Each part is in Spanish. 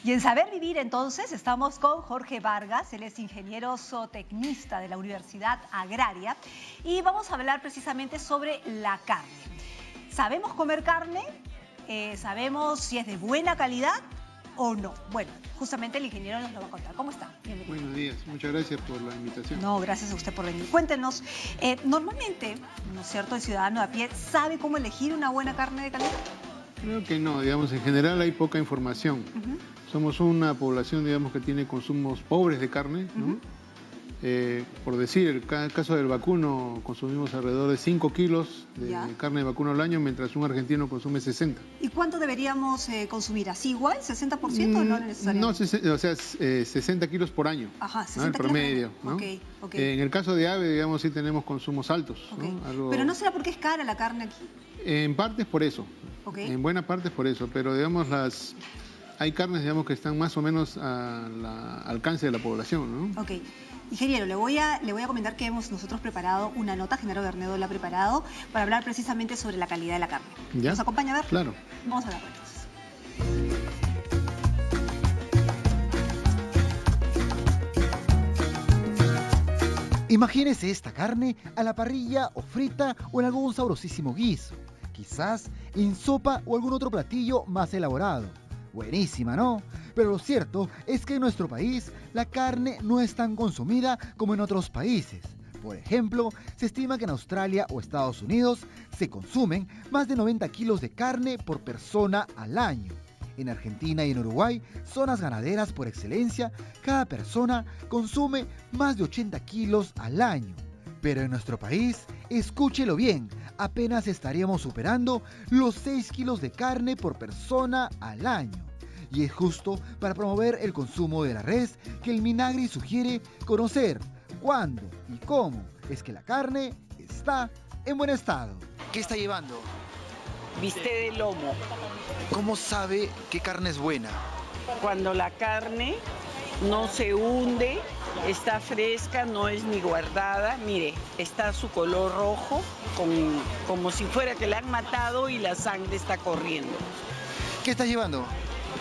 Y en Saber Vivir, entonces, estamos con Jorge Vargas. Él es ingeniero zootecnista de la Universidad Agraria y vamos a hablar precisamente sobre la carne. ¿Sabemos comer carne? ¿Sabemos si es de buena calidad o no? Bueno, justamente el ingeniero nos lo va a contar. ¿Cómo está? Bienvenido. Buenos días, muchas gracias por la invitación. No, gracias a usted por venir. Cuéntenos, normalmente, ¿no es cierto?, el ciudadano de a pie sabe cómo elegir una buena carne de calidad. Creo que no, digamos, en general hay poca información. Somos una población, digamos, que tiene consumos pobres de carne, ¿no? Por decir, el caso del vacuno, consumimos alrededor de 5 kilos de carne de vacuno al año, mientras un argentino consume 60. ¿Y cuánto deberíamos consumir? ¿Así igual? ¿60% o no necesariamente? No, o sea, 60 kilos por año. Ajá, 60 ¿no? El promedio, ¿no? Okay. En el caso de ave, digamos, sí tenemos consumos altos. ¿no? Algo... Pero ¿no será porque es cara la carne aquí? En parte es por eso. En buena parte es por eso, pero digamos hay carnes, digamos, que están más o menos al alcance de la población, ¿no? Ok. Ingeniero, le voy a comentar que hemos nosotros preparado una nota, Genaro Bernedo la ha preparado, para hablar precisamente sobre la calidad de la carne. ¿Ya? ¿Nos acompaña a ver? Claro. Vamos a verlo entonces. Imagínese esta carne a la parrilla o frita o en algún sabrosísimo guiso. Quizás en sopa o algún otro platillo más elaborado. Buenísima, ¿no? Pero lo cierto es que en nuestro país la carne no es tan consumida como en otros países. Por ejemplo, se estima que en Australia o Estados Unidos se consumen más de 90 kilos de carne por persona al año. En Argentina y en Uruguay, zonas ganaderas por excelencia, cada persona consume más de 80 kilos al año. Pero en nuestro país, escúchelo bien, apenas estaríamos superando los 6 kilos de carne por persona al año. Y es justo para promover el consumo de la res que el Minagri sugiere conocer cuándo y cómo es que la carne está en buen estado. ¿Qué está llevando? Bistec de lomo. ¿Cómo sabe qué carne es buena? Cuando la carne no se hunde, está fresca, no es ni guardada. Mire, está su color rojo, como si fuera que la han matado y la sangre está corriendo. ¿Qué estás llevando?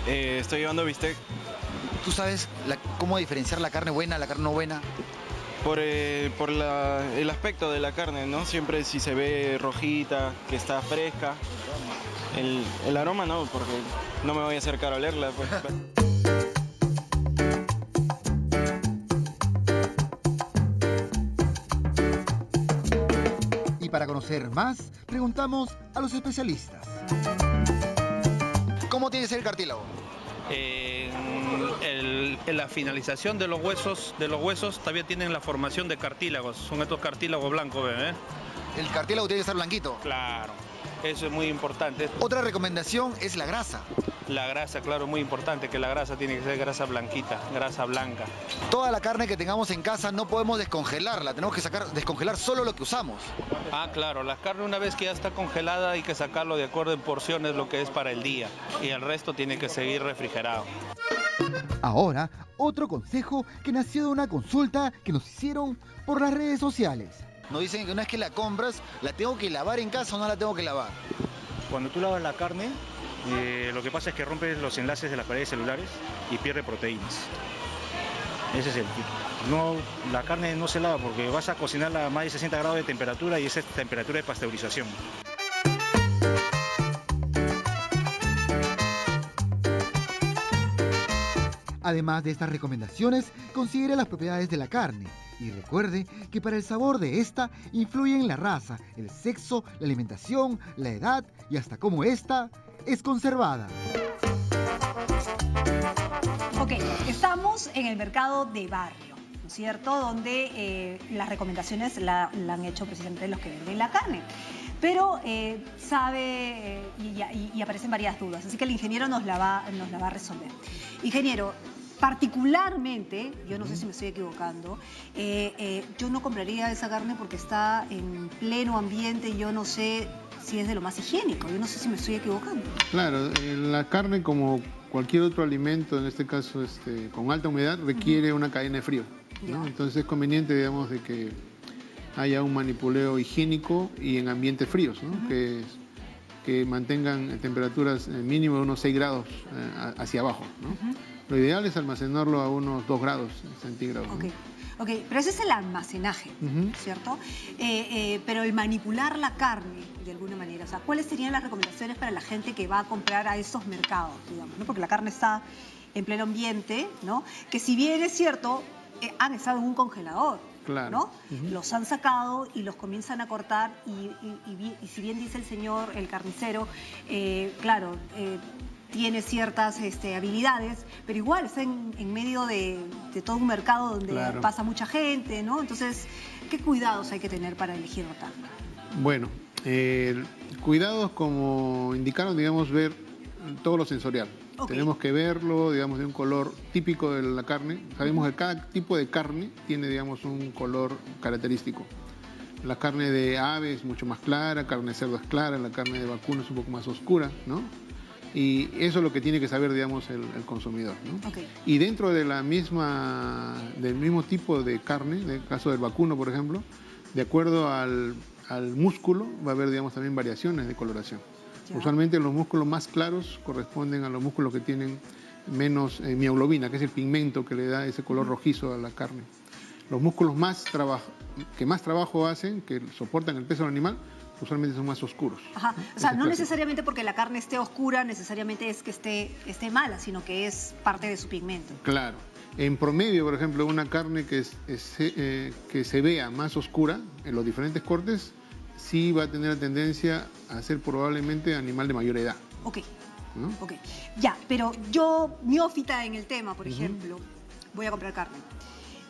Estoy llevando bistec. ¿Tú sabes cómo diferenciar la carne buena, la carne no buena? Por el aspecto de la carne, ¿no? Siempre si se ve rojita, que está fresca. El aroma no, porque no me voy a acercar a olerla. Pues. Y para conocer más, preguntamos a los especialistas. ¿Cómo tiene que ser el cartílago? En la finalización de los huesos también tienen la formación de cartílagos. Son estos cartílagos blancos, ¿eh? El cartílago tiene que estar blanquito. Claro, eso es muy importante. Otra recomendación es la grasa. La grasa, claro, muy importante, que la grasa tiene que ser grasa blanquita, grasa blanca. Toda la carne que tengamos en casa no podemos descongelarla, tenemos que descongelar solo lo que usamos. Ah, claro, la carne una vez que ya está congelada hay que sacarlo de acuerdo en porciones, lo que es para el día. Y el resto tiene que seguir refrigerado. Ahora, otro consejo que nació de una consulta que nos hicieron por las redes sociales. Nos dicen que una vez que la compras, ¿la tengo que lavar en casa o no la tengo que lavar? Cuando tú lavas la carne, lo que pasa es que rompes los enlaces de las paredes celulares y pierde proteínas. Ese es el tip. No, la carne no se lava porque vas a cocinarla a más de 60 grados de temperatura y esa es temperatura de pasteurización. Además de estas recomendaciones, considere las propiedades de la carne y recuerde que para el sabor de esta influyen la raza, el sexo, la alimentación, la edad y hasta cómo esta es conservada. Ok, estamos en el mercado de barrio, ¿no es cierto?, donde las recomendaciones la han hecho precisamente los que venden la carne. Pero y aparecen varias dudas, así que el ingeniero nos la va a resolver. Ingeniero, particularmente, yo no sé si me estoy equivocando, yo no compraría esa carne porque está en pleno ambiente y yo no sé si es de lo más higiénico, yo no sé si me estoy equivocando. Claro, la carne, como cualquier otro alimento, en este caso con alta humedad, requiere una cadena de frío, ¿no? Entonces es conveniente, digamos, de que haya un manipuleo higiénico y en ambientes fríos, ¿no? Que mantengan temperaturas mínimo de unos 6 grados hacia abajo, ¿no? Lo ideal es almacenarlo a unos 2 grados centígrados. ¿no? Ok, pero ese es el almacenaje, ¿cierto? Pero el manipular la carne, de alguna manera, o sea, ¿cuáles serían las recomendaciones para la gente que va a comprar a esos mercados, digamos, ¿no? Porque la carne está en pleno ambiente, ¿no? Que si bien es cierto, han estado en un congelador, Claro. ¿no? Los han sacado y los comienzan a cortar y si bien dice el señor, el carnicero, claro, tiene ciertas habilidades, pero igual está en medio de todo un mercado donde Claro. pasa mucha gente, ¿no? Entonces, ¿qué cuidados hay que tener para elegir la carne? Bueno, cuidados como indicaron, digamos, ver todo lo sensorial. Ok. Tenemos que verlo, digamos, de un color típico de la carne. Sabemos que cada tipo de carne tiene, digamos, un color característico. La carne de ave es mucho más clara, carne de cerdo es clara, la carne de vacuno es un poco más oscura, ¿no? Y eso es lo que tiene que saber, digamos, el consumidor, ¿no? Ok. Y dentro de del mismo tipo de carne, en el caso del vacuno, por ejemplo, de acuerdo al músculo, va a haber, digamos, también variaciones de coloración. Ya. Usualmente los músculos más claros corresponden a los músculos que tienen menos mioglobina, que es el pigmento que le da ese color rojizo a la carne. Los músculos que más trabajo hacen, que soportan el peso del animal, usualmente son más oscuros. Ajá. O sea, Ese es no clásico. necesariamente porque la carne esté oscura, necesariamente es que esté mala, sino que es parte de su pigmento. Claro. En promedio, por ejemplo, una carne que se vea más oscura en los diferentes cortes, sí va a tener la tendencia a ser probablemente animal de mayor edad, Ok, ¿no? ok. Ya, pero yo, neófita en el tema, por ejemplo, voy a comprar carne.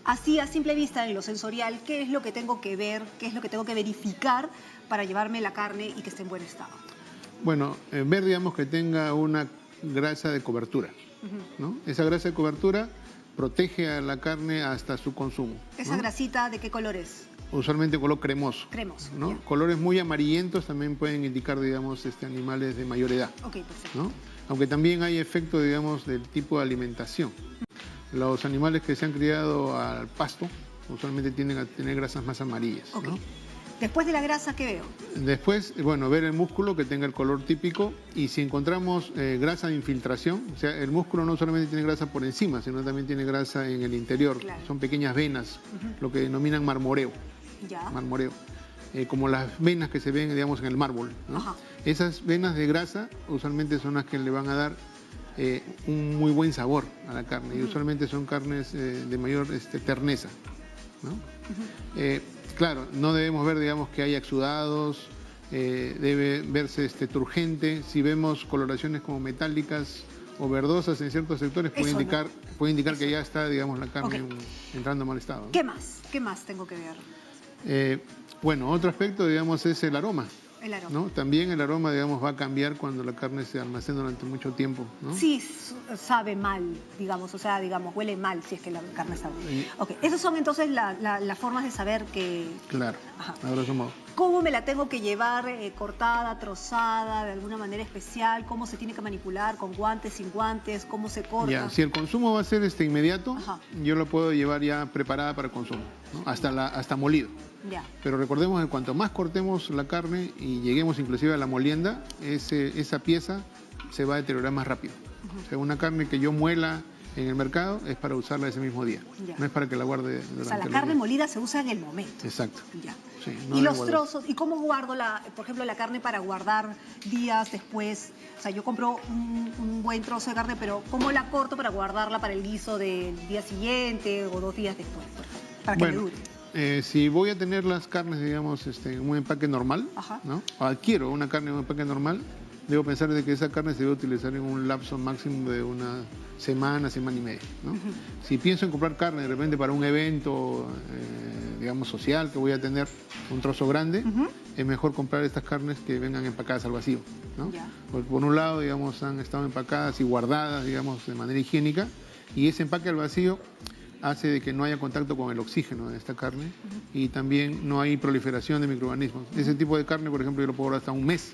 Así, a simple vista, en lo sensorial, ¿qué es lo que tengo que ver, qué es lo que tengo que verificar para llevarme la carne y que esté en buen estado? Bueno, ver, digamos, que tenga una grasa de cobertura, ¿no? Esa grasa de cobertura protege a la carne hasta su consumo, ¿Esa ¿no? grasita de qué color es? Usualmente color cremoso. Cremoso, ¿no? ya. Colores muy amarillentos también pueden indicar, digamos, animales de mayor edad, Ok, perfecto. ¿no? Aunque también hay efecto, digamos, del tipo de alimentación. Los animales que se han criado al pasto usualmente tienden a tener grasas más amarillas, Ok. ¿no? Después de la grasa, ¿qué veo? Después, bueno, ver el músculo que tenga el color típico y si encontramos grasa de infiltración, o sea, el músculo no solamente tiene grasa por encima, sino también tiene grasa en el interior. Claro. Son pequeñas venas, lo que denominan marmoreo. Ya. Marmoreo, como las venas que se ven, digamos, en el mármol, ¿no? Ajá. Esas venas de grasa usualmente son las que le van a dar un muy buen sabor a la carne y usualmente son carnes de mayor terneza, ¿no? Claro, no debemos ver, digamos, que hay exudados, debe verse turgente. Si vemos coloraciones como metálicas o verdosas en ciertos sectores, puede Eso indicar, no. puede indicar que ya está, digamos, la carne Ok. entrando en mal estado, ¿no? ¿Qué más? ¿Qué más tengo que ver? Bueno, otro aspecto, digamos, es el aroma, El aroma. ¿no? También el aroma, digamos, va a cambiar cuando la carne se almacena durante mucho tiempo, ¿no? Sí, sabe mal, digamos, o sea, digamos, huele mal si es que la carne sabe. Ok, esas son entonces las formas de saber que... Claro, Ajá. a grosso modo. ¿Cómo me la tengo que llevar cortada, trozada, de alguna manera especial? ¿Cómo se tiene que manipular? ¿Con guantes, sin guantes? ¿Cómo se corta? Ya, si el consumo va a ser inmediato, Ajá. yo lo puedo llevar ya preparada para el consumo, ¿no? Hasta molido. Ya. Pero recordemos que cuanto más cortemos la carne y lleguemos inclusive a la molienda, esa pieza se va a deteriorar más rápido. O sea, una carne que yo muela en el mercado es para usarla ese mismo día. Ya. No es para que la guarde durante O sea, la los carne días. molida se usa en el momento. Exacto. Ya. Sí, no Y debe los guardarse. trozos, ¿y cómo guardo por ejemplo, la carne para guardar días después? O sea, yo compro un buen trozo de carne, pero ¿cómo la corto para guardarla para el guiso del día siguiente o 2 días después? Para que me Bueno, dure. si voy a tener las carnes, digamos, en un empaque normal, Ajá. ¿no? O adquiero una carne en un empaque normal, debo pensar de que esa carne se debe utilizar en un lapso máximo de una semana, semana y media, ¿no? Si pienso en comprar carne de repente para un evento, digamos, social, que voy a tener un trozo grande, es mejor comprar estas carnes que vengan empacadas al vacío, ¿no? Ya. Porque por un lado, digamos, han estado empacadas y guardadas, digamos, de manera higiénica, y ese empaque al vacío hace de que no haya contacto con el oxígeno de esta carne y también no hay proliferación de microorganismos. Ese tipo de carne, por ejemplo, yo lo puedo guardar hasta un mes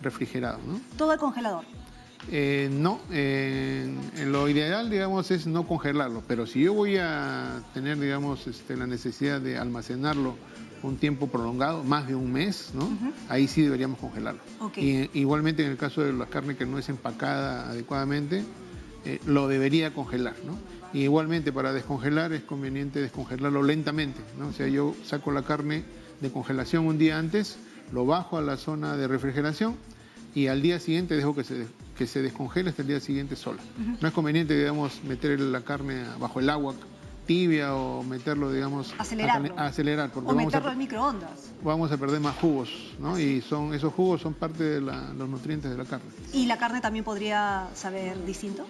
refrigerado, ¿no? Todo el congelador. No, lo ideal, digamos, es no congelarlo, pero si yo voy a tener, digamos, la necesidad de almacenarlo un tiempo prolongado, más de un mes, ¿no? Ahí sí deberíamos congelarlo. Ok. Y igualmente en el caso de la carne que no es empacada adecuadamente, lo debería congelar, ¿no? Y igualmente para descongelar es conveniente descongelarlo lentamente, ¿no? O sea, yo saco la carne de congelación un día antes, lo bajo a la zona de refrigeración y al día siguiente dejo que se descongele hasta el día siguiente sola. No es conveniente, digamos, meter la carne bajo el agua tibia o meterlo, digamos, a acelerar. Porque o meterlo al microondas. Vamos a perder más jugos, ¿no? Y esos jugos son parte de los nutrientes de la carne. ¿Y la carne también podría saber distinto?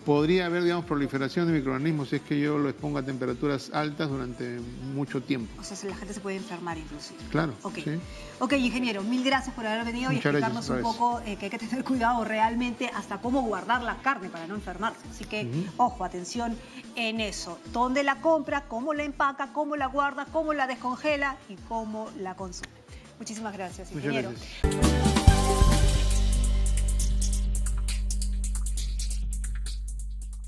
Podría haber, digamos, proliferación de microorganismos si es que yo lo expongo a temperaturas altas durante mucho tiempo. O sea, la gente se puede enfermar inclusive. Claro. Ok, sí. Ok, ingeniero, mil gracias por haber venido y explicarnos un poco que hay que tener cuidado realmente hasta cómo guardar la carne para no enfermarse. Así que, ojo, atención en eso. ¿Dónde la compra? ¿Cómo la empaca? ¿Cómo la guarda? ¿Cómo la descongela? Y cómo la consume. Muchísimas gracias, ingeniero. Muchas gracias.